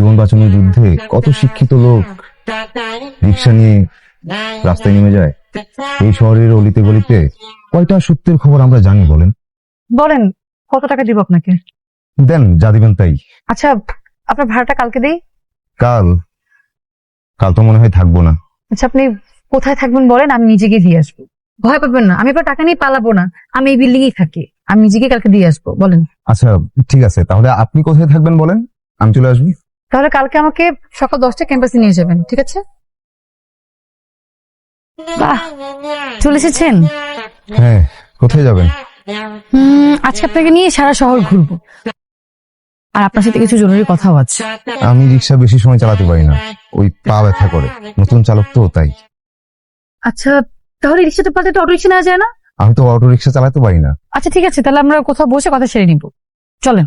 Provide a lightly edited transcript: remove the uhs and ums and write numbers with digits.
জীবন বাঁচানোর যুদ্ধে কত শিক্ষিত লোক রিক্সা নিয়ে রাস্তায় নেমে যায়। এই শহরের অলিতে গলিতে কয়টা সত্যের খবর আমরা জানি বলেন? বলেন কত টাকা দিব আপনাকে? দেন, যা দিবেন তাই। আচ্ছা আপনার ভাড়াটা কালকে দেই। কাল? কাল তো মনে হয় থাকবো না। আচ্ছা আপনি কোথায় থাকবেন বলেন, আমি নিজে গিয়ে দিয়ে আসবো। ভয় পাবেন না, আমি আপনার টাকা নিয়ে পালাবো না, আমি এই বিল্ডিং এই থাকি, আমি নিজেকে কালকে দিয়ে আসবো। বলেন। আচ্ছা ঠিক আছে, তাহলে আপনি কোথায় থাকবেন বলেন, আমি চলে আসবো। তাহলে কালকে আমাকে সকাল 10টা ক্যাম্পাসে নিয়ে যাবেন, ঠিক আছে? বাহ, চলে এসেছেন। হ্যাঁ, কোথায় যাবেন? আজকে আপনাকে নিয়ে সারা শহর ঘুরবো, আর আপনার সাথে কিছু জরুরি কথাও আছে। আমি রিক্সা বেশি সময় চালাতে পারি না, ওই পা ব্যথা করে। নতুন চালক তো, তাই। আচ্ছা তাহলে রিক্সাটা পাল্টে অটো রিক্সা নেওয়া যায় না? আমি তো অটো রিক্সা চালাতে পারি না। আচ্ছা ঠিক আছে, তাহলে আমরা কোথাও বসে কথা সেরে নিব, চলেন।